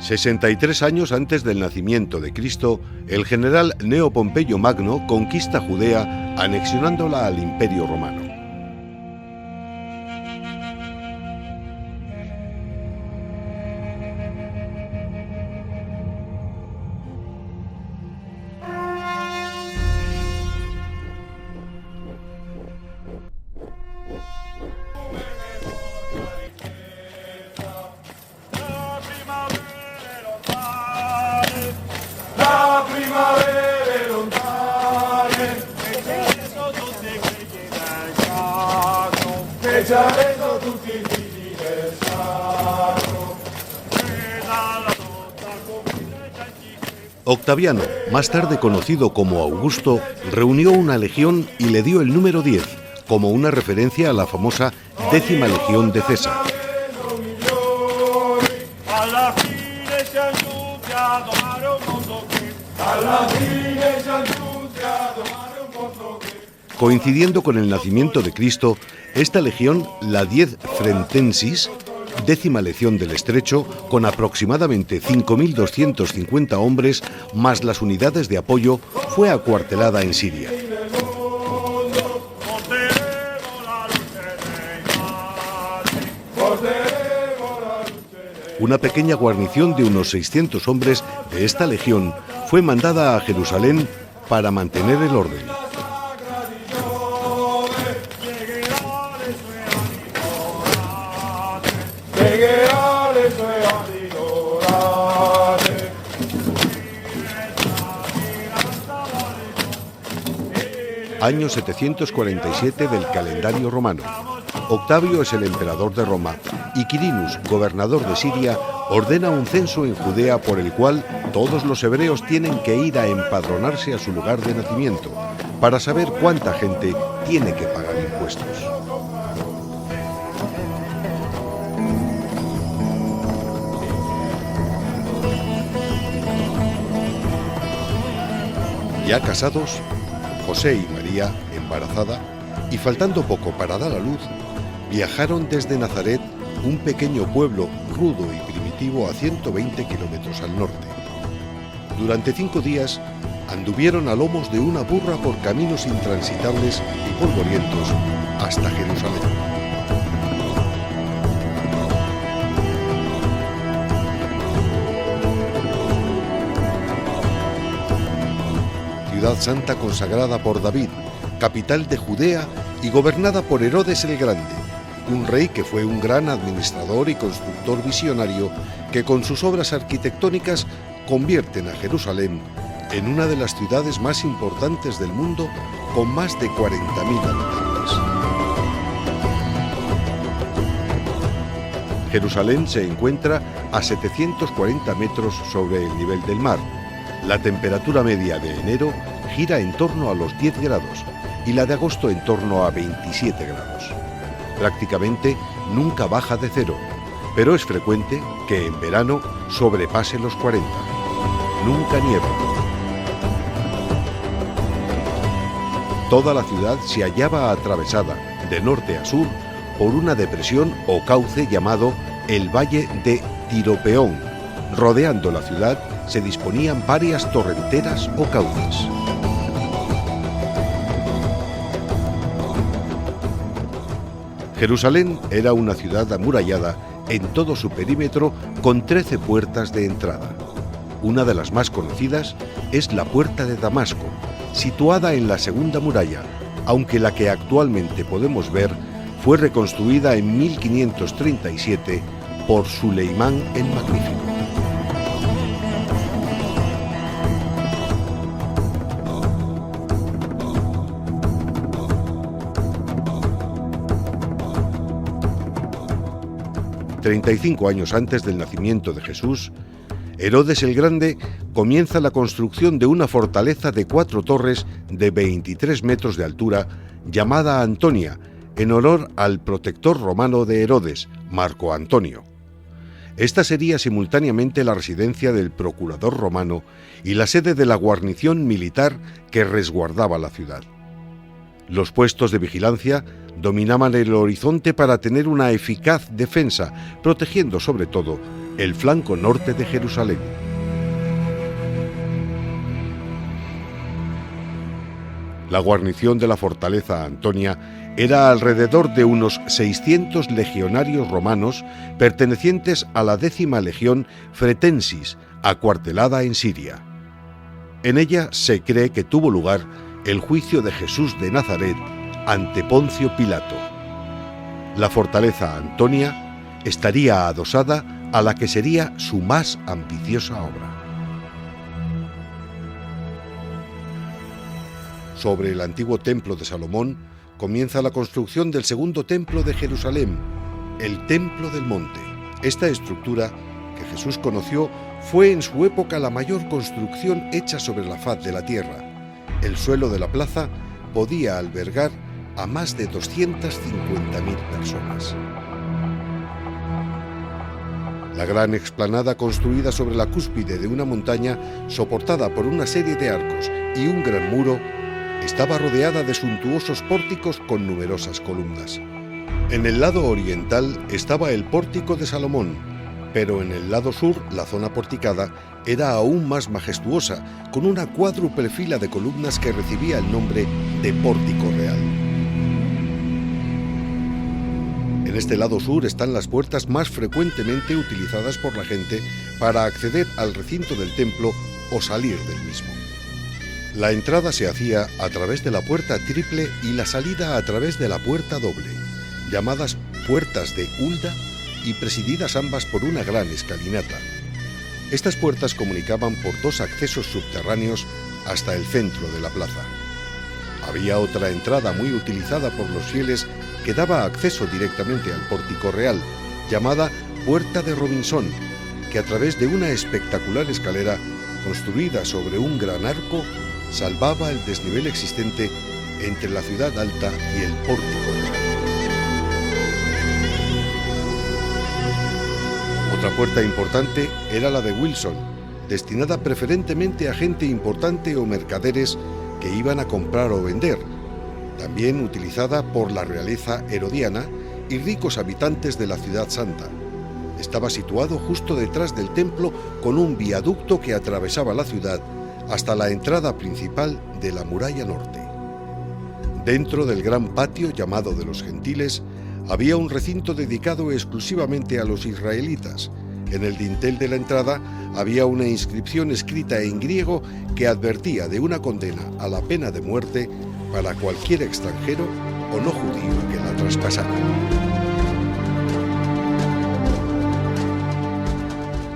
63 años antes del nacimiento de Cristo, el general Cneo Pompeyo Magno conquista Judea, anexionándola al Imperio Romano. Octaviano, más tarde conocido como Augusto, reunió una legión y le dio el número 10, como una referencia a la famosa 10ª Legión de César. Coincidiendo con el nacimiento de Cristo, esta legión, la 10 Frentensis, 10ª Legión del Estrecho, con aproximadamente 5.250 hombres, más las unidades de apoyo, fue acuartelada en Siria. Una pequeña guarnición de unos 600 hombres de esta legión fue mandada a Jerusalén para mantener el orden. Año 747 del calendario romano. Octavio es el emperador de Roma y Quirinus, gobernador de Siria, ordena un censo en Judea por el cual todos los hebreos tienen que ir a empadronarse a su lugar de nacimiento para saber cuánta gente tiene que pagar impuestos. Ya casados, José y María, embarazada, y faltando poco para dar a luz, viajaron desde Nazaret, un pequeño pueblo rudo y primitivo a 120 kilómetros al norte. Durante 5 días anduvieron a lomos de una burra por caminos intransitables y polvorientos hasta Jerusalén. Ciudad santa consagrada por David, capital de Judea y gobernada por Herodes el Grande, un rey que fue un gran administrador y constructor visionario que con sus obras arquitectónicas convierten a Jerusalén en una de las ciudades más importantes del mundo con más de 40.000 habitantes. Jerusalén se encuentra a 740 metros sobre el nivel del mar. La temperatura media de enero gira en torno a los 10 grados y la de agosto en torno a 27 grados. Prácticamente nunca baja de cero, pero es frecuente que en verano sobrepase los 40. Nunca nieva. Toda la ciudad se hallaba atravesada, de norte a sur, por una depresión o cauce llamado el Valle de Tiropeón. Rodeando la ciudad se disponían varias torrenteras o cauces. Jerusalén era una ciudad amurallada en todo su perímetro con 13 puertas de entrada. Una de las más conocidas es la Puerta de Damasco, situada en la segunda muralla, aunque la que actualmente podemos ver fue reconstruida en 1537 por Suleimán el Magnífico. ...35 años antes del nacimiento de Jesús, Herodes el Grande comienza la construcción de una fortaleza de 4 torres de 23 metros de altura, llamada Antonia, en honor al protector romano de Herodes, Marco Antonio. Esta sería simultáneamente la residencia del procurador romano y la sede de la guarnición militar que resguardaba la ciudad. Los puestos de vigilancia dominaban el horizonte para tener una eficaz defensa, protegiendo sobre todo el flanco norte de Jerusalén. La guarnición de la fortaleza Antonia era alrededor de unos 600 legionarios romanos pertenecientes a la 10ª legión Fretensis, acuartelada en Siria. En ella se cree que tuvo lugar el juicio de Jesús de Nazaret ante Poncio Pilato. La fortaleza Antonia estaría adosada a la que sería su más ambiciosa obra. Sobre el antiguo templo de Salomón comienza la construcción del segundo templo de Jerusalén, el Templo del Monte. Esta estructura, que Jesús conoció, fue en su época la mayor construcción hecha sobre la faz de la tierra. El suelo de la plaza podía albergar a más de 250.000 personas. La gran explanada construida sobre la cúspide de una montaña, soportada por una serie de arcos y un gran muro, estaba rodeada de suntuosos pórticos con numerosas columnas. En el lado oriental estaba el pórtico de Salomón, pero en el lado sur la zona porticada era aún más majestuosa, con una cuádruple fila de columnas que recibía el nombre de Pórtico Real. En este lado sur están las puertas más frecuentemente utilizadas por la gente para acceder al recinto del templo o salir del mismo. La entrada se hacía a través de la puerta triple y la salida a través de la puerta doble, llamadas puertas de Hulda y presididas ambas por una gran escalinata. Estas puertas comunicaban por dos accesos subterráneos hasta el centro de la plaza. Había otra entrada muy utilizada por los fieles que daba acceso directamente al pórtico real, llamada Puerta de Robinson, que a través de una espectacular escalera construida sobre un gran arco salvaba el desnivel existente entre la ciudad alta y el pórtico real. Otra puerta importante era la de Wilson, destinada preferentemente a gente importante o mercaderes que iban a comprar o vender, también utilizada por la realeza herodiana y ricos habitantes de la ciudad santa. Estaba situado justo detrás del templo con un viaducto que atravesaba la ciudad hasta la entrada principal de la muralla norte. Dentro del gran patio llamado de los gentiles, había un recinto dedicado exclusivamente a los israelitas. En el dintel de la entrada había una inscripción escrita en griego que advertía de una condena a la pena de muerte para cualquier extranjero o no judío que la traspasara.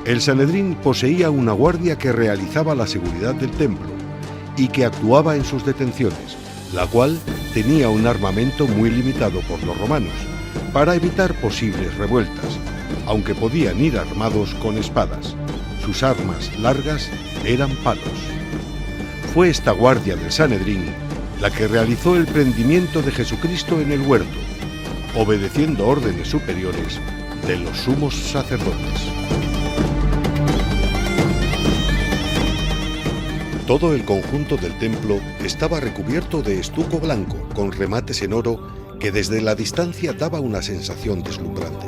El Sanedrín poseía una guardia que realizaba la seguridad del templo y que actuaba en sus detenciones, la cual tenía un armamento muy limitado por los romanos, para evitar posibles revueltas, aunque podían ir armados con espadas. Sus armas largas eran palos. Fue esta guardia del Sanedrín la que realizó el prendimiento de Jesucristo en el huerto, obedeciendo órdenes superiores de los sumos sacerdotes. Todo el conjunto del templo estaba recubierto de estuco blanco con remates en oro que desde la distancia daba una sensación deslumbrante.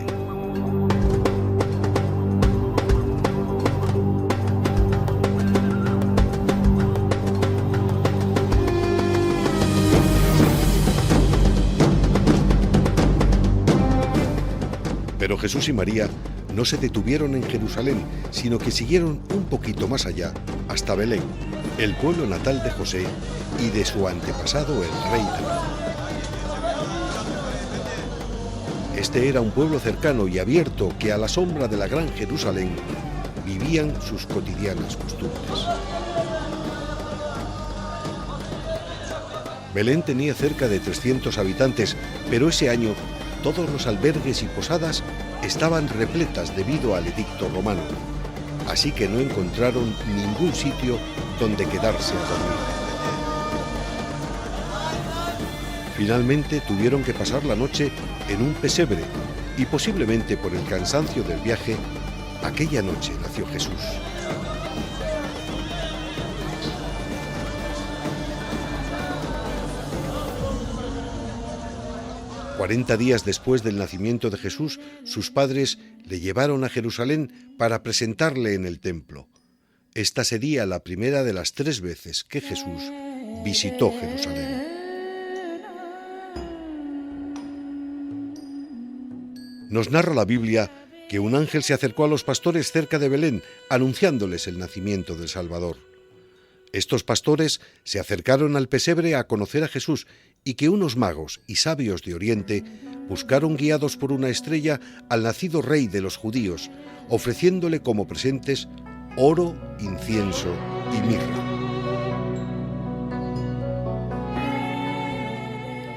Pero Jesús y María no se detuvieron en Jerusalén, sino que siguieron un poquito más allá, hasta Belén, el pueblo natal de José y de su antepasado el rey David. Este era un pueblo cercano y abierto que a la sombra de la gran Jerusalén vivían sus cotidianas costumbres. Belén tenía cerca de 300 habitantes, pero ese año todos los albergues y posadas estaban repletas debido al edicto romano, así que no encontraron ningún sitio donde quedarse a dormir. Finalmente tuvieron que pasar la noche en un pesebre y posiblemente por el cansancio del viaje, aquella noche nació Jesús. 40 días después del nacimiento de Jesús, sus padres le llevaron a Jerusalén para presentarle en el templo. Esta sería la primera de las 3 veces que Jesús visitó Jerusalén. Nos narra la Biblia que un ángel se acercó a los pastores cerca de Belén, anunciándoles el nacimiento del Salvador. Estos pastores se acercaron al pesebre a conocer a Jesús y que unos magos y sabios de Oriente buscaron guiados por una estrella al nacido rey de los judíos, ofreciéndole como presentes oro, incienso y mirra.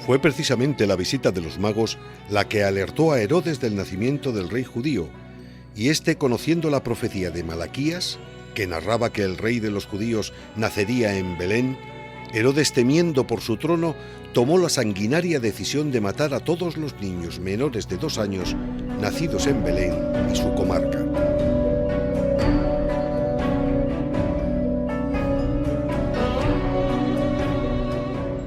Fue precisamente la visita de los magos la que alertó a Herodes del nacimiento del rey judío, y éste, conociendo la profecía de Malaquías, que narraba que el rey de los judíos nacería en Belén, Herodes, temiendo por su trono, tomó la sanguinaria decisión de matar a todos los niños menores de 2 años nacidos en Belén y su comarca.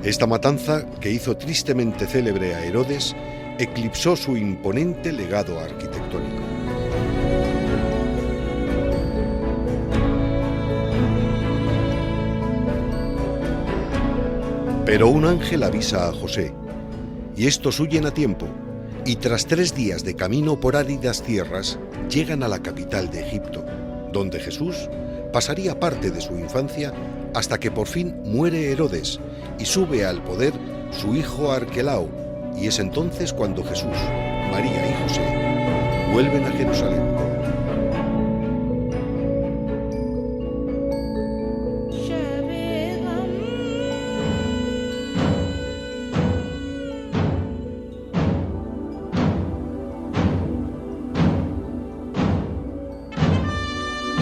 Esta matanza, que hizo tristemente célebre a Herodes, eclipsó su imponente legado arquitectónico. Pero un ángel avisa a José, y estos huyen a tiempo, y tras 3 días de camino por áridas tierras, llegan a la capital de Egipto, donde Jesús pasaría parte de su infancia hasta que por fin muere Herodes y sube al poder su hijo Arquelao, y es entonces cuando Jesús, María y José vuelven a Jerusalén.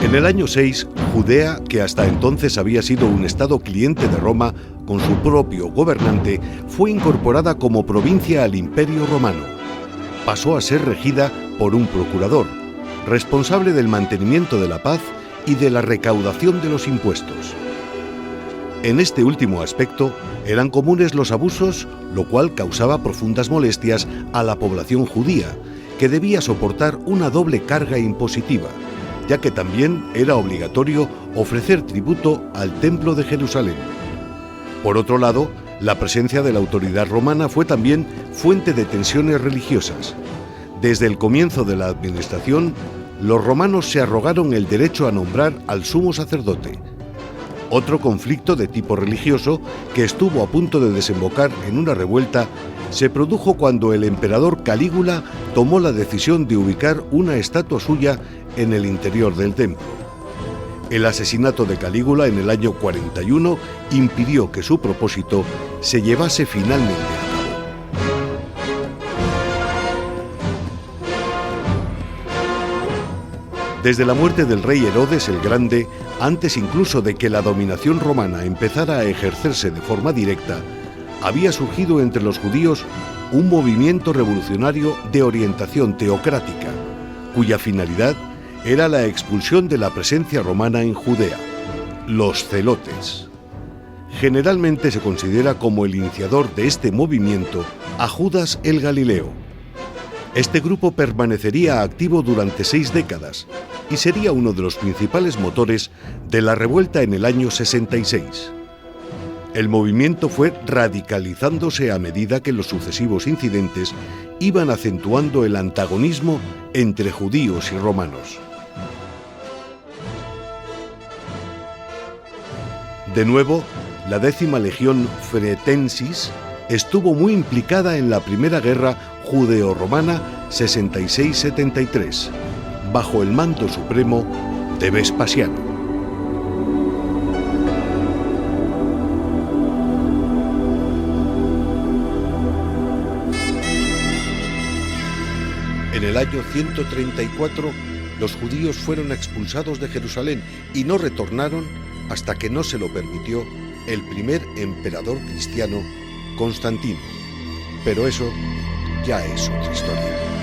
En el año 6, Judea, que hasta entonces había sido un estado cliente de Roma, con su propio gobernante, fue incorporada como provincia al Imperio Romano. Pasó a ser regida por un procurador, responsable del mantenimiento de la paz y de la recaudación de los impuestos. En este último aspecto eran comunes los abusos, lo cual causaba profundas molestias a la población judía, que debía soportar una doble carga impositiva, ya que también era obligatorio ofrecer tributo al Templo de Jerusalén. Por otro lado, la presencia de la autoridad romana fue también fuente de tensiones religiosas. Desde el comienzo de la administración, los romanos se arrogaron el derecho a nombrar al sumo sacerdote. Otro conflicto de tipo religioso, que estuvo a punto de desembocar en una revuelta, se produjo cuando el emperador Calígula tomó la decisión de ubicar una estatua suya en el interior del templo. El asesinato de Calígula en el año 41 impidió que su propósito se llevase finalmente a cabo. Desde la muerte del rey Herodes el Grande, antes incluso de que la dominación romana empezara a ejercerse de forma directa, había surgido entre los judíos un movimiento revolucionario de orientación teocrática, cuya finalidad era la expulsión de la presencia romana en Judea, los celotes. Generalmente se considera como el iniciador de este movimiento a Judas el Galileo. Este grupo permanecería activo durante 6 décadas y sería uno de los principales motores de la revuelta en el año 66. El movimiento fue radicalizándose a medida que los sucesivos incidentes iban acentuando el antagonismo entre judíos y romanos. De nuevo, la 10ª Legión Fretensis estuvo muy implicada en la Primera Guerra Judeo-Romana 66-73, bajo el mando supremo de Vespasiano. En el año 134, los judíos fueron expulsados de Jerusalén y no retornaron hasta que no se lo permitió el primer emperador cristiano, Constantino. Pero eso ya es otra historia.